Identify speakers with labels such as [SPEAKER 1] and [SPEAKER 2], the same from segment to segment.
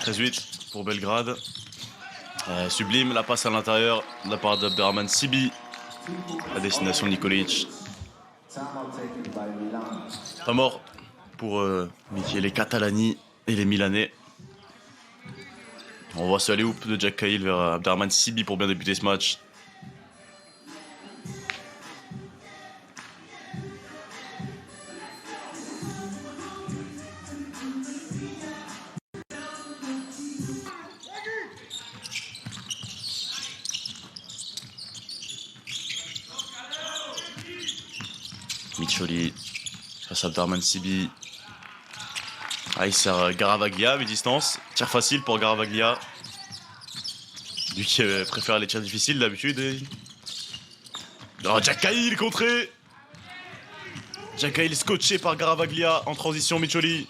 [SPEAKER 1] 13-8 pour Belgrade. Sublime, la passe à l'intérieur de la part d'Abderrahmane Sibi à destination de Nikolic. Pas mort pour Michele Catalani et les Milanais. On voit ce alley-oop de Jack Cahill vers Abderrahmane Sibi pour bien débuter ce match. Micholi face à Abderrahmane Sibi. Ah, il sert Garavaglia à mi-distance. Tir facile pour Garavaglia. Lui qui préfère les tirs difficiles d'habitude. Oh, Jack Cahill contré. Jack Cahill scotché par Garavaglia en transition. Micholi.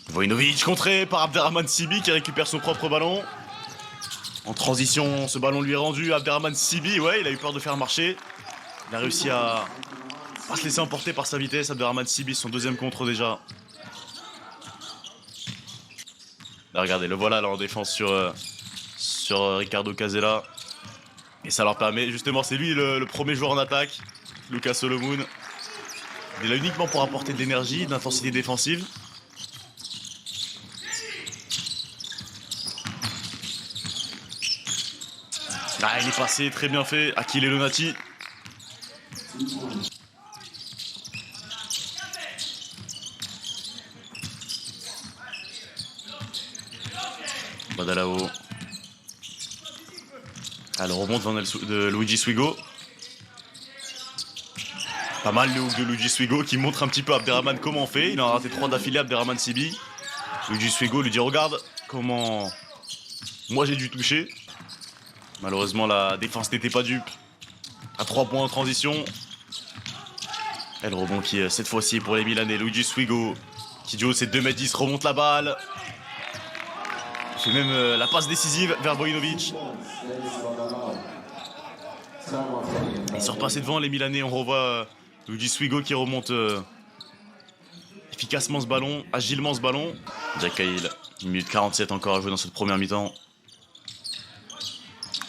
[SPEAKER 1] Vojinovic contré par Abderrahmane Sibi qui récupère son propre ballon. En transition, ce ballon lui est rendu. Abderrahmane Sibi, ouais, il a eu peur de faire marcher. Il a réussi à pas se laisser emporter par sa vitesse. Abderrahmane Sibi, son deuxième contre déjà. Là, regardez, le voilà là en défense sur Ricardo Casella. Et ça leur permet, justement, c'est lui le premier joueur en attaque, Lucas Solomon. Il est là uniquement pour apporter de l'énergie, de l'intensité défensive. Ah, il est passé, très bien fait. Achille Lonati. Badalao. Elle remonte de Luigi Swigo. Pas mal le hook de Luigi Swigo qui montre un petit peu à Abderrahmane comment on fait. Il en a raté 3 d'affilée, Abderrahmane Sibi. Luigi Swigo lui dit regarde comment moi j'ai dû toucher. Malheureusement la défense n'était pas dupe. À 3 points en transition. Et le rebond qui cette fois-ci pour les Milanais. Luigi Swigo qui du haut c'est 2m10 remonte la balle. C'est même la passe décisive vers Vojinovic. Ils sont repassés devant les Milanais. On revoit Luigi Swigo qui remonte efficacement ce ballon, agilement ce ballon. Jack Cahill, 1 minute 47 encore à jouer dans cette première mi-temps.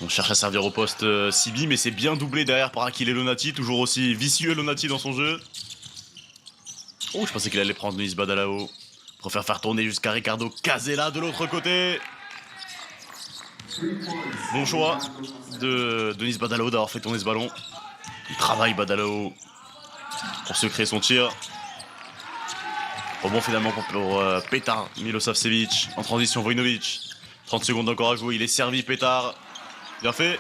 [SPEAKER 1] On cherche à servir au poste Sibi, mais c'est bien doublé derrière par Achille Lonati. Toujours aussi vicieux Lonati dans son jeu. Oh, je pensais qu'il allait prendre Denis Badalao. Préfère faire tourner jusqu'à Ricardo Casella de l'autre côté. Bon choix de Denis Badalao d'avoir fait tourner ce ballon. Il travaille Badalao pour se créer son tir. Rebond finalement pour Petar Milosavcevic. En transition Vojinovic. 30 secondes encore à jouer. Il est servi Petar. Bien fait.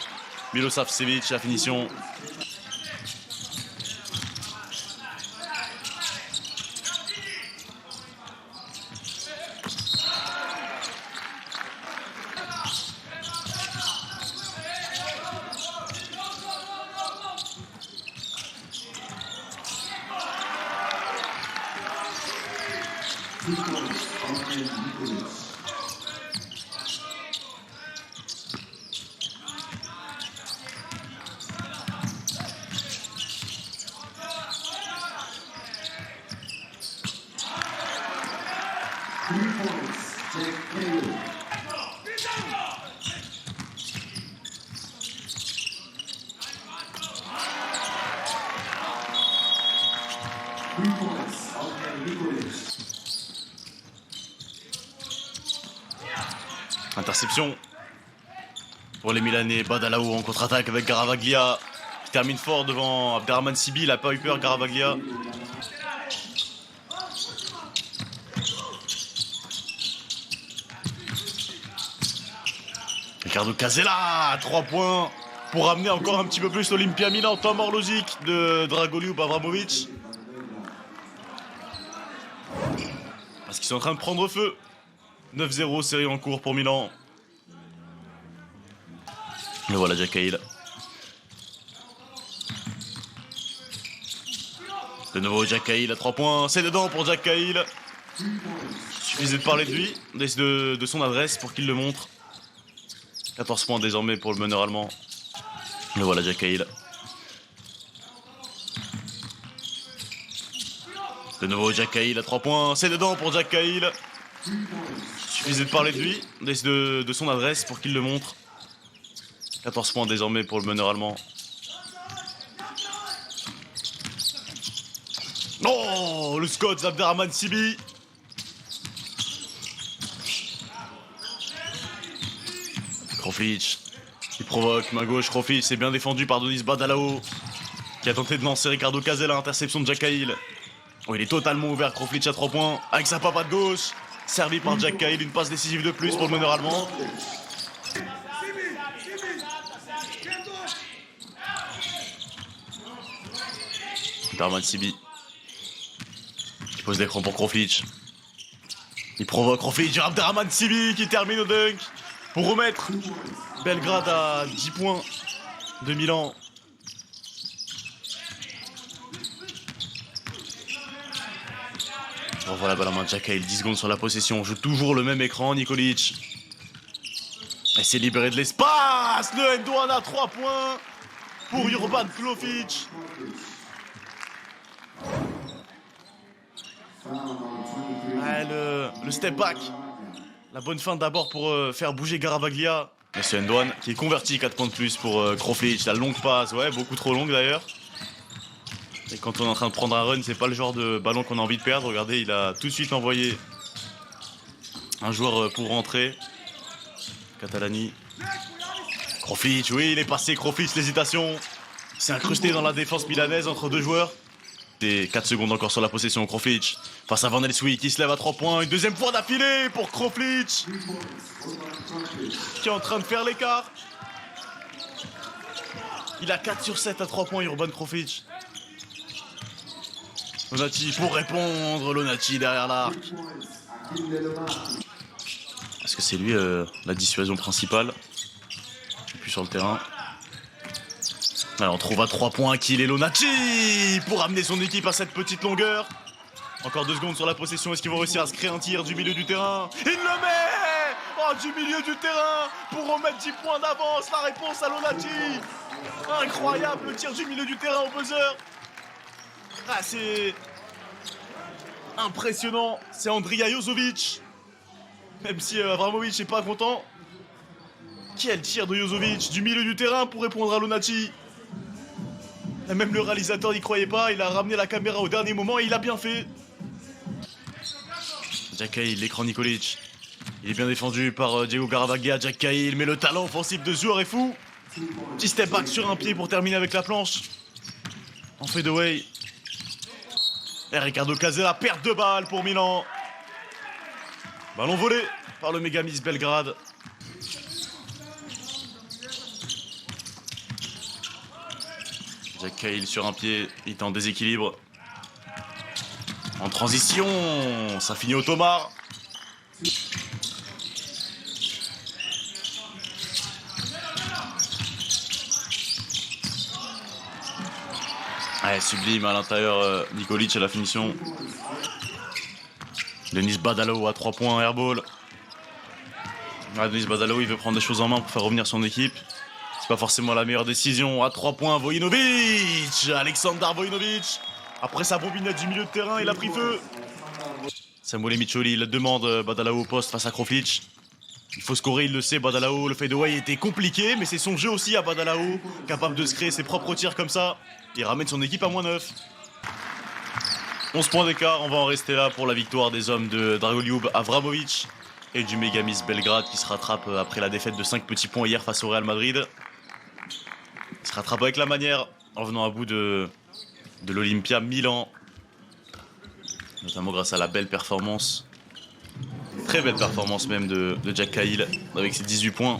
[SPEAKER 1] Milosavcevic la finition. Interception pour les Milanais. Badalao en contre-attaque avec Garavaglia qui termine fort devant Abderrahmane Sibi. Il n'a pas eu peur Garavaglia. Ricardo Casella, 3 points pour ramener encore un petit peu plus l'Olympia Milan. Temps mort logique de Dragoliu Abramovic. Parce qu'ils sont en train de prendre feu. 9-0, série en cours pour Milan. Le voilà Jack Cahill. De nouveau Jack Cahill à 3 points. C'est dedans pour Jack Cahill. Il suffisait de parler de lui, de son adresse pour qu'il le montre. 14 points désormais pour le meneur allemand. Le voilà Jack Cahill. De nouveau Jack Cahill à 3 points, c'est dedans pour Jack Cahill. Il suffisait de parler de lui, de son adresse pour qu'il le montre. 14 points désormais pour le meneur allemand. Oh, le Scott Abderrahmane Sibi. Kroflic, il provoque, main gauche, Kroflic, c'est bien défendu par Denis Badalao, qui a tenté de lancer Ricardo Casella, interception de Jack Cahill. Oh, il est totalement ouvert, Kroflic à 3 points, avec sa patate gauche, servi par Jack Cahill, une passe décisive de plus pour le meneur allemand. Abderrahmane Sibi, qui pose l'écran pour Kroflic. Il provoque Kroflic, Abderrahmane Sibi qui termine au dunk. Pour remettre Belgrade à 10 points de Milan. On voit la balle en main de Jack Cahill, 10 secondes sur la possession. On joue toujours le même écran, Nikolic. Et c'est libéré de l'espace. Le end-one à 3 points pour Urban Klofic. Ouais, le step back. La bonne fin d'abord pour faire bouger Garavaglia. Et c'est end-one qui est converti, 4 points de plus pour Kroflic. La longue passe, ouais, beaucoup trop longue d'ailleurs. Et quand on est en train de prendre un run, c'est pas le genre de ballon qu'on a envie de perdre. Regardez, il a tout de suite envoyé un joueur pour rentrer. Catalani. Kroflic, oui, il est passé. Kroflic, l'hésitation. C'est incrusté dans la défense milanaise entre deux joueurs. Et 4 secondes encore sur la possession. Kroflic face à Van Elswijk qui se lève à 3 points. Une deuxième fois d'affilée pour Kroflic qui est en train de faire l'écart. Il a 4 sur 7 à 3 points, Urban Kroflic. Lonati pour répondre. Lonati derrière l'arc. Est-ce que c'est lui la dissuasion principale? Puis sur le terrain. Alors on trouve à 3 points qu'il est Lonati pour amener son équipe à cette petite longueur. Encore 2 secondes sur la possession. Est-ce qu'ils vont réussir à se créer un tir du milieu du terrain? Il le met! Oh, du milieu du terrain pour remettre 10 points d'avance. La réponse à Lonati. Incroyable le tir du milieu du terrain au buzzer. Ah, c'est impressionnant. C'est Andrija Jozovic. Même si Avramovic n'est pas content. Quel tir de Jozovic du milieu du terrain pour répondre à Lonati. Et même le réalisateur n'y croyait pas, il a ramené la caméra au dernier moment et il a bien fait. Jack Cahill, l'écran Nikolic. Il est bien défendu par Diego Garavaglia. Jack Cahill, mais le talent offensif de ce joueur est fou. Petit step back sur un pied pour terminer avec la planche. En fadeaway. Et Ricardo Casella, perte de balle pour Milan. Ballon volé par le Megamis Belgrade. Jack Cahill sur un pied, il est en déséquilibre. En transition, ça finit au Tomar. Ouais, sublime à l'intérieur, Nikolic à la finition. Denis Badalao à 3 points, airball. Ouais, Denis Badalao, il veut prendre des choses en main pour faire revenir son équipe. C'est pas forcément la meilleure décision. À 3 points, Vojinovic. Aleksandar Vojinovic. Après sa bombinette du milieu de terrain, il a pris feu. Samuel Micholi, il demande Badalao au poste face à Kroflic. Il faut scorer, il le sait, Badalao. Le fadeaway était compliqué, mais c'est son jeu aussi à Badalao, capable de se créer ses propres tirs comme ça. Il ramène son équipe à -9. 11 points d'écart, on va en rester là pour la victoire des hommes de Dragoljub Avramovic et du Megamis Belgrade qui se rattrape après la défaite de 5 petits points hier face au Real Madrid. Il se rattrape avec la manière en venant à bout de l'Olympia Milan. Notamment grâce à la belle performance, très belle performance même de Jack Cahill avec ses 18 points.